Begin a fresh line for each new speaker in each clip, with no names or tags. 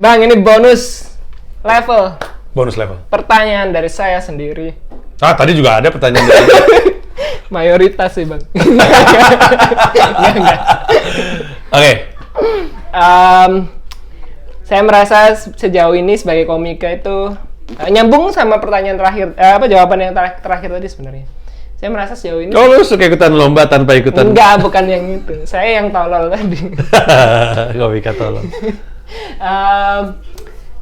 Bang, ini bonus level.
Bonus level.
Pertanyaan dari saya sendiri.
Tadi juga ada pertanyaan dari
Mayoritas sih, Bang. Enggak.
Oke.
Saya merasa sejauh ini sebagai komika itu nyambung sama pertanyaan terakhir, jawaban yang terakhir tadi sebenarnya. Saya merasa sejauh ini.
Oh, lu suka ikutan lomba tanpa ikutan?
Enggak, bukan yang itu. Saya yang tolol tadi.
Komika tolol.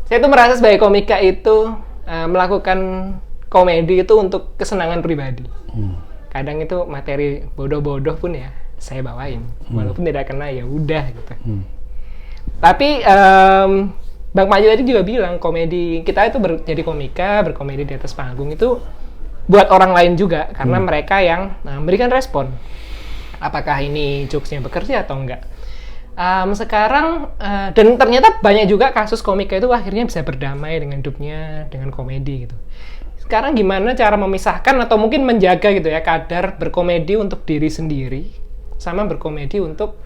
Saya tuh merasa sebagai komika itu melakukan komedi itu untuk kesenangan pribadi. Kadang itu materi bodoh-bodoh pun ya saya bawain, walaupun tidak kena ya udah gitu. Tapi Bang Maju tadi juga bilang komedi kita itu jadi komika, berkomedi di atas panggung itu buat orang lain juga, karena mereka yang memberikan respon. Apakah ini jokesnya bekerja atau enggak? Sekarang dan ternyata banyak juga kasus komika itu akhirnya bisa berdamai dengan hidupnya dengan komedi gitu. Sekarang gimana cara memisahkan atau mungkin menjaga gitu ya kadar berkomedi untuk diri sendiri sama berkomedi untuk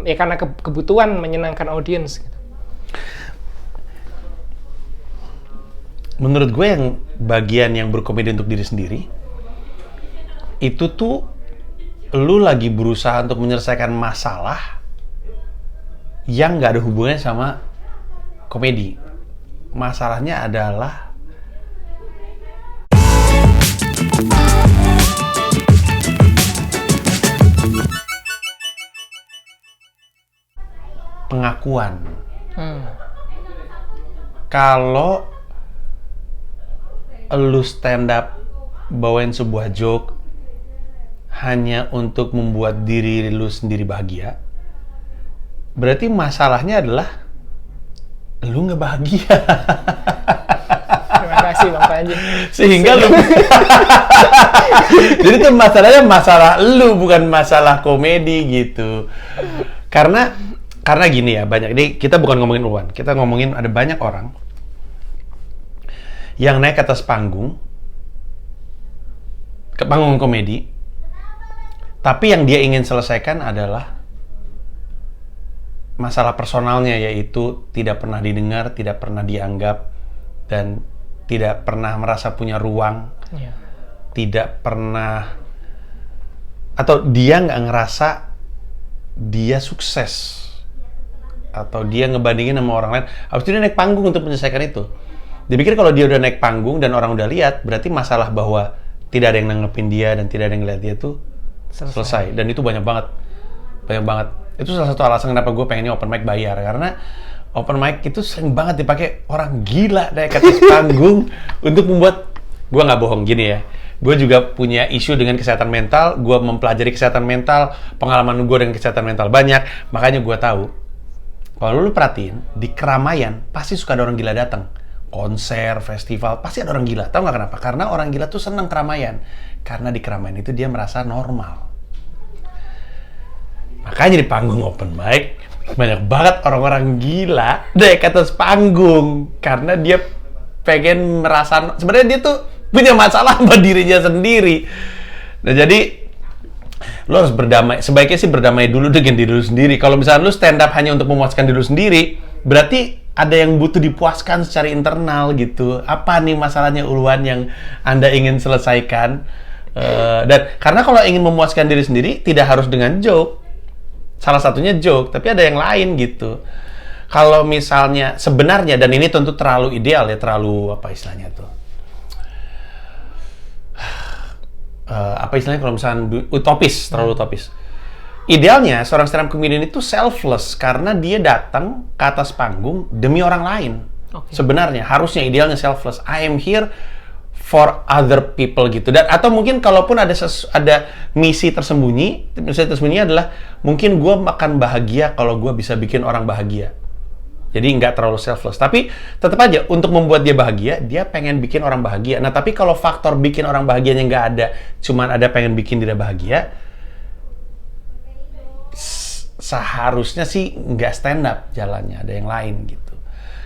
ya karena kebutuhan menyenangkan audiens gitu.
Menurut gue yang bagian yang berkomedi untuk diri sendiri itu tuh lu lagi berusaha untuk menyelesaikan masalah yang nggak ada hubungannya sama komedi. Masalahnya adalah pengakuan. Kalau lu stand up bawain sebuah joke hanya untuk membuat diri lu sendiri bahagia, berarti masalahnya adalah lu nggak bahagia.
Terima kasih Bang Panji.
Sehingga lu jadi itu masalahnya masalah lu, bukan masalah komedi gitu. Karena gini ya, banyak ini kita bukan ngomongin Uwan, kita ngomongin ada banyak orang yang naik ke atas panggung, ke panggung komedi, tapi yang dia ingin selesaikan adalah masalah personalnya, yaitu tidak pernah didengar, tidak pernah dianggap, dan tidak pernah merasa punya ruang, tidak pernah, atau dia nggak ngerasa dia sukses, atau dia ngebandingin sama orang lain. Habis itu dia naik panggung untuk menyelesaikan itu. Dia pikir kalau dia udah naik panggung dan orang udah lihat, berarti masalah bahwa tidak ada yang nanggepin dia dan tidak ada yang ngeliat dia tuh selesai. Dan itu banyak banget. Itu salah satu alasan kenapa gue pengennya open mic bayar, karena open mic itu sering banget dipakai orang gila naik ke atas panggung untuk membuat, gue nggak bohong gini ya, gue juga punya isu dengan kesehatan mental, gue mempelajari kesehatan mental, pengalaman gue dengan kesehatan mental banyak, makanya gue tahu kalau lu perhatiin di keramaian pasti suka ada orang gila datang, konser, festival, pasti ada orang gila. Tahu nggak kenapa? Karena orang gila tuh senang keramaian, karena di keramaian itu dia merasa normal. Makanya di panggung open mic banyak banget orang-orang gila naik ke atas panggung karena dia pengen merasa, sebenarnya dia tuh punya masalah sama dirinya sendiri. Nah jadi lo harus berdamai, sebaiknya sih berdamai dulu dengan diri lo sendiri. Kalau misalnya lo stand up hanya untuk memuaskan diri lo sendiri, berarti ada yang butuh dipuaskan secara internal gitu. Apa nih masalahnya Ulwan yang Anda ingin selesaikan? Dan karena kalau ingin memuaskan diri sendiri tidak harus dengan joke. Salah satunya joke, tapi ada yang lain gitu. Kalau misalnya sebenarnya, dan ini tentu terlalu ideal ya, terlalu apa istilahnya tuh? Apa istilahnya kalau misalnya utopis, terlalu utopis. Idealnya seorang stand up comedian itu selfless karena dia datang ke atas panggung demi orang lain. Sebenarnya harusnya idealnya selfless. I am here for other people gitu. Dan atau mungkin kalaupun ada misi tersembunyi adalah mungkin gue akan bahagia kalau gue bisa bikin orang bahagia. Jadi nggak terlalu selfless. Tapi tetap aja untuk membuat dia bahagia, dia pengen bikin orang bahagia. Nah tapi kalau faktor bikin orang bahagianya nggak ada, cuman ada pengen bikin dia bahagia, seharusnya sih nggak stand up jalannya, ada yang lain gitu.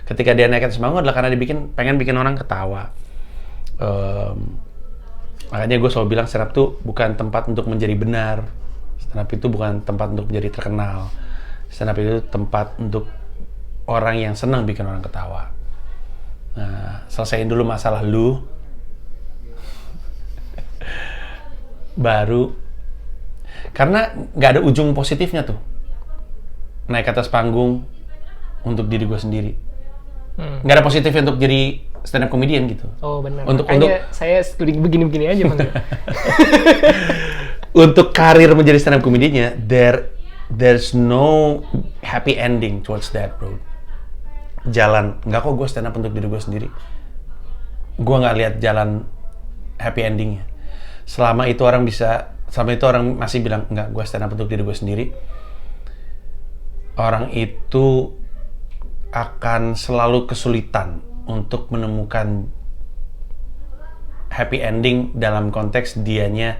Ketika dia naik atas panggung adalah karena dia pengen bikin orang ketawa. Makanya gue selalu bilang stand up tuh bukan tempat untuk menjadi benar. Stand up itu bukan tempat untuk menjadi terkenal. Stand up itu tempat untuk orang yang senang bikin orang ketawa. Nah, selesaiin dulu masalah lu, baru, karena nggak ada ujung positifnya tuh. Naik ke atas panggung untuk diri gue sendiri. Nggak ada positifnya untuk jadi stand up comedian gitu.
Oh benar.
Makanya
saya studi begini-begini aja Bang.
Untuk karir menjadi stand up comedian-nya, there's no happy ending towards that, bro. Jalan, nggak kok gue stand up untuk diri gue sendiri. Gue nggak lihat jalan happy endingnya. Selama itu orang masih bilang, nggak, gue stand up untuk diri gue sendiri. Orang itu akan selalu kesulitan untuk menemukan happy ending dalam konteks dianya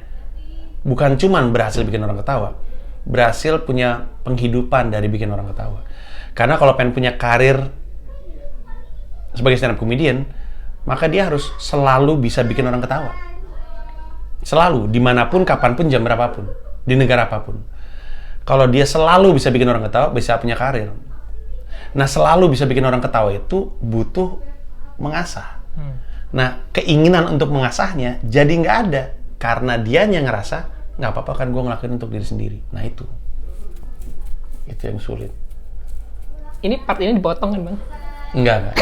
bukan cuman berhasil bikin orang ketawa, berhasil punya penghidupan dari bikin orang ketawa. Karena kalau pengen punya karir sebagai stand up comedian, maka dia harus selalu bisa bikin orang ketawa. Selalu, dimanapun, kapanpun, jam berapapun, di negara apapun. Kalau dia selalu bisa bikin orang ketawa, bisa punya karir. Nah, selalu bisa bikin orang ketawa itu butuh mengasah. Nah, keinginan untuk mengasahnya jadi nggak ada. Karena dianya ngerasa, nggak apa-apa kan gue ngelakuin untuk diri sendiri. Nah, itu yang sulit.
Ini part ini dipotong kan Bang?
Enggak.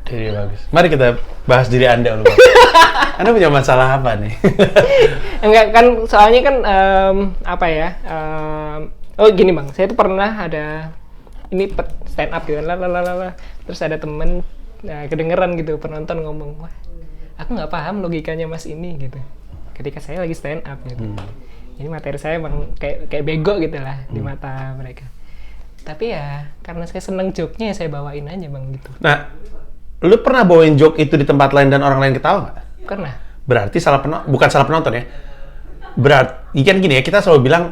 Jadi bagus. Mari kita bahas diri Anda dulu. Anda punya masalah apa nih?
Enggak kan, soalnya kan oh gini Bang, saya tuh pernah ada ini stand up gitu, terus ada temen kedengeran gitu penonton ngomong, wah aku nggak paham logikanya Mas ini gitu. Ketika saya lagi stand up gitu, ini materi saya Bang kayak bego gitu lah di mata mereka. Tapi ya karena saya seneng joke-nya, saya bawain aja Bang gitu.
Nah, lu pernah bawain joke itu di tempat lain dan orang lain ketawa nggak?
Pernah.
Berarti bukan salah penonton ya. Berarti kan gini ya, kita selalu bilang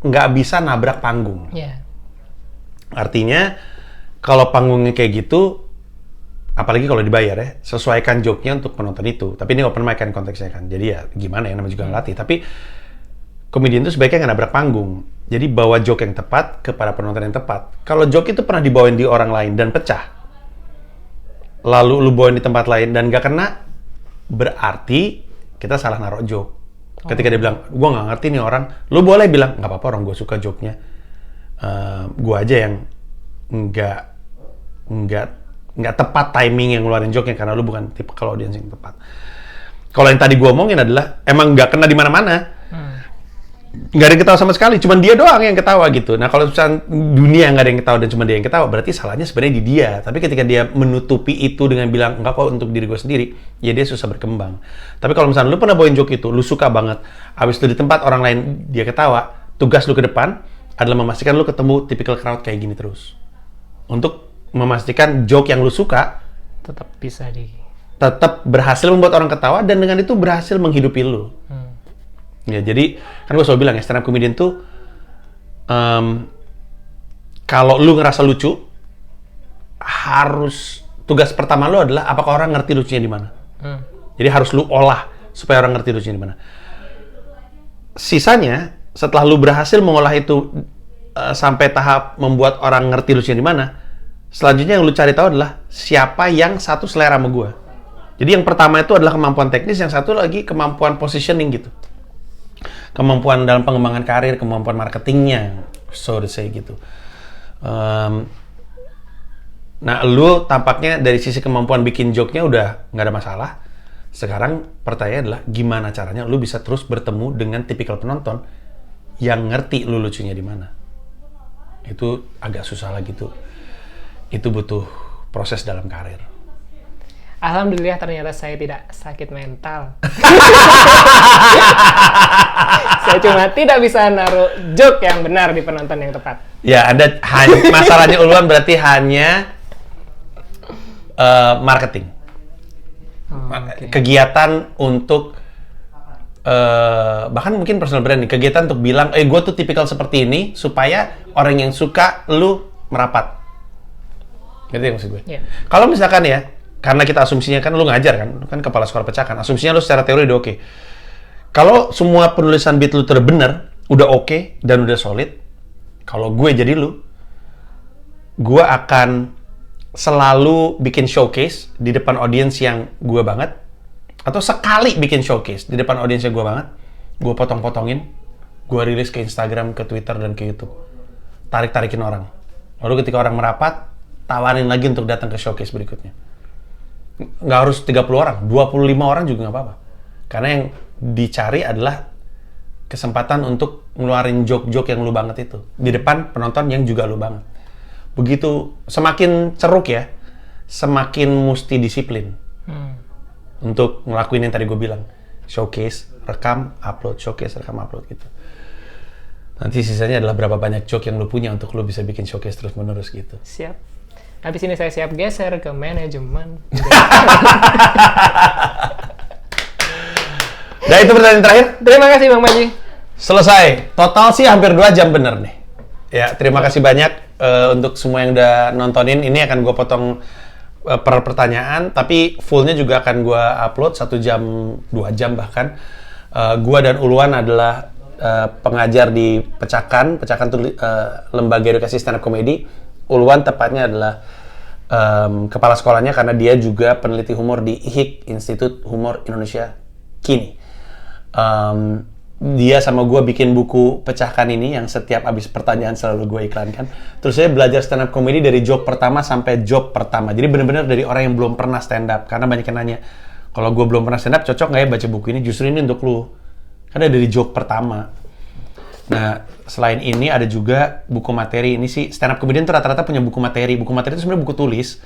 nggak bisa nabrak panggung.
Yeah.
Artinya kalau panggungnya kayak gitu, apalagi kalau dibayar ya, sesuaikan joke-nya untuk penonton itu. Tapi ini open mic kan konteksnya kan. Jadi ya gimana ya, namanya juga ngelatih. Tapi komedian itu sebaiknya nggak nabrak panggung. Jadi bawa joke yang tepat kepada penonton yang tepat. Kalau joke itu pernah dibawain di orang lain dan pecah, lalu lu bawain di tempat lain dan nggak kena, berarti kita salah naruh joke. Ketika dia bilang, gue nggak ngerti nih orang, lu boleh bilang, nggak apa-apa orang gue suka joke-nya. Gue aja yang nggak tepat timing yang ngeluarin joke-nya karena lu bukan tipe kalau audiens yang tepat. Kalau yang tadi gue omongin adalah emang nggak kena di mana-mana, nggak ada yang ketawa sama sekali, cuman dia doang yang ketawa gitu. Nah kalau misalnya dunia nggak ada yang ketawa dan cuma dia yang ketawa, berarti salahnya sebenarnya di dia. Tapi ketika dia menutupi itu dengan bilang nggak kok untuk diri gue sendiri, ya dia susah berkembang. Tapi kalau misalnya lu pernah bawain joke itu, lu suka banget, abis itu di tempat orang lain dia ketawa, tugas lu ke depan adalah memastikan lu ketemu typical crowd kayak gini terus. Untuk memastikan joke yang lu suka tetap berhasil membuat orang ketawa dan dengan itu berhasil menghidupi lu. Ya jadi kan gue selalu bilang ya, stand up comedian tuh kalau lu ngerasa lucu, harus tugas pertama lu adalah apakah orang ngerti lucunya di mana. Jadi harus lu olah supaya orang ngerti lucunya di mana. Sisanya setelah lu berhasil mengolah itu sampai tahap membuat orang ngerti lucunya di mana, selanjutnya yang lu cari tahu adalah siapa yang satu selera sama gue. Jadi yang pertama itu adalah kemampuan teknis, yang satu lagi kemampuan positioning gitu. Kemampuan dalam pengembangan karir, kemampuan marketingnya, so to say gitu. Nah, lu tampaknya dari sisi kemampuan bikin joke-nya udah nggak ada masalah. Sekarang pertanyaan adalah gimana caranya lu bisa terus bertemu dengan tipikal penonton yang ngerti lu lucunya di mana. Itu agak susah lagi tuh. Itu butuh proses dalam karir.
Alhamdulillah ternyata saya tidak sakit mental. Saya cuma tidak bisa naruh joke yang benar di penonton yang tepat.
Ya, masalahnya Ulwan berarti hanya marketing. Okay. Kegiatan untuk bahkan mungkin personal branding, kegiatan untuk bilang, gue tuh tipikal seperti ini supaya orang yang suka lu merapat. Gitu ya maksud gue. Yeah. Kalau misalkan ya, karena kita asumsinya kan lu ngajar kan, lu kan kepala sekolah pecahkan. Asumsinya lu secara teori udah oke. Kalau semua penulisan beat lu benar, udah oke dan udah solid. Kalau gue jadi lu, gue akan selalu bikin showcase di depan audiens yang gue banget, atau sekali bikin showcase di depan audiens yang gue banget, gue potong-potongin, gue rilis ke Instagram, ke Twitter, dan ke YouTube. Tarik-tarikin orang. Lalu ketika orang merapat, tawarin lagi untuk datang ke showcase berikutnya. Nggak harus 30 orang, 25 orang juga nggak apa-apa. Karena yang dicari adalah kesempatan untuk ngeluarin joke-joke yang lu banget itu di depan penonton yang juga lu banget. Begitu, semakin ceruk ya, semakin mesti disiplin untuk ngelakuin yang tadi gue bilang. Showcase, rekam, upload, showcase, rekam, upload gitu. Nanti sisanya adalah berapa banyak joke yang lu punya untuk lu bisa bikin showcase terus-menerus gitu.
Siap. Habis ini saya siap geser ke manajemen.
Nah, itu pertanyaan terakhir.
Terima kasih Bang Panji.
Selesai. Total sih hampir 2 jam bener nih. Ya, terima kasih banyak untuk semua yang udah nontonin. Ini akan gue potong per pertanyaan, tapi fullnya juga akan gue upload 1 jam, 2 jam bahkan. Gue dan Uluan adalah pengajar di Pecahkan. Pecahkan itu lembaga edukasi stand up comedy. Uluan tepatnya adalah kepala sekolahnya karena dia juga peneliti humor di IHIK, Institut Humor Indonesia Kini. Dia sama gue bikin buku Pecahkan ini yang setiap habis pertanyaan selalu gue iklankan. Terus saya belajar stand up comedy dari joke pertama sampai joke pertama. Jadi benar-benar dari orang yang belum pernah stand up. Karena banyak yang nanya, kalau gue belum pernah stand up cocok nggak ya baca buku ini? Justru ini untuk lu. Karena dari joke pertama. Nah, selain ini ada juga buku materi. Ini sih stand up comedian tuh rata-rata punya buku materi. Buku materi itu sebenarnya buku tulis.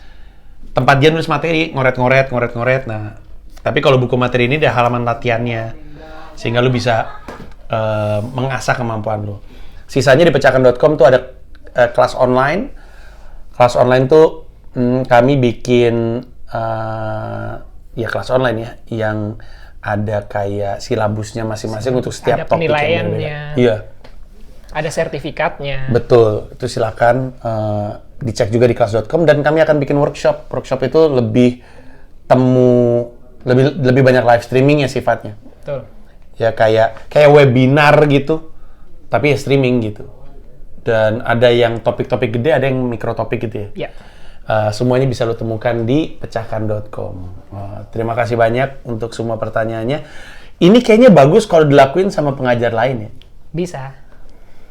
Tempat dia nulis materi, ngoret-ngoret. Nah, tapi kalau buku materi ini ada halaman latihannya. Sehingga lu bisa mengasah kemampuan lu. Sisanya di pecahkan.com tuh ada kelas online. Kelas online tuh kami bikin ya kelas online ya, yang ada kayak silabusnya masing-masing untuk setiap
ada
topik yang
penilaiannya.
Iya.
Ada sertifikatnya.
Betul. Itu silakan dicek juga di kelas.com, dan kami akan bikin workshop. Workshop itu lebih lebih banyak live streaming ya sifatnya.
Betul.
Ya kayak webinar gitu, tapi ya streaming gitu. Dan ada yang topik-topik gede, ada yang mikrotopik gitu ya.
Ya.
Semuanya bisa lo temukan di pecahkan.com. Terima kasih banyak untuk semua pertanyaannya. Ini kayaknya bagus kalau dilakuin sama pengajar lain ya.
Bisa.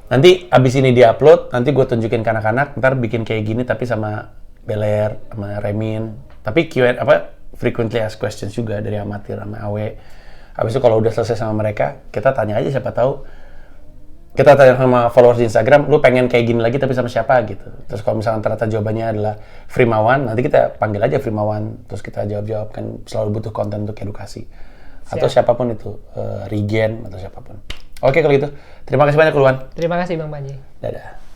Nanti abis ini di-upload, nanti gue tunjukin ke anak-anak, ntar bikin kayak gini tapi sama Beler, sama Remin. Tapi frequently asked questions juga dari amatir sama Awe. Habis itu kalau udah selesai sama mereka, kita tanya aja, siapa tahu. Kita tanya sama followers di Instagram, lu pengen kayak gini lagi tapi sama siapa gitu. Terus kalau misalkan ternyata jawabannya adalah Frimawan, nanti kita panggil aja Frimawan. Terus kita jawab-jawab, kan selalu butuh konten untuk edukasi. Atau siapapun itu, Regen atau siapapun. Oke kalau gitu, terima kasih banyak Luan.
Terima kasih Bang Panji.
Dadah.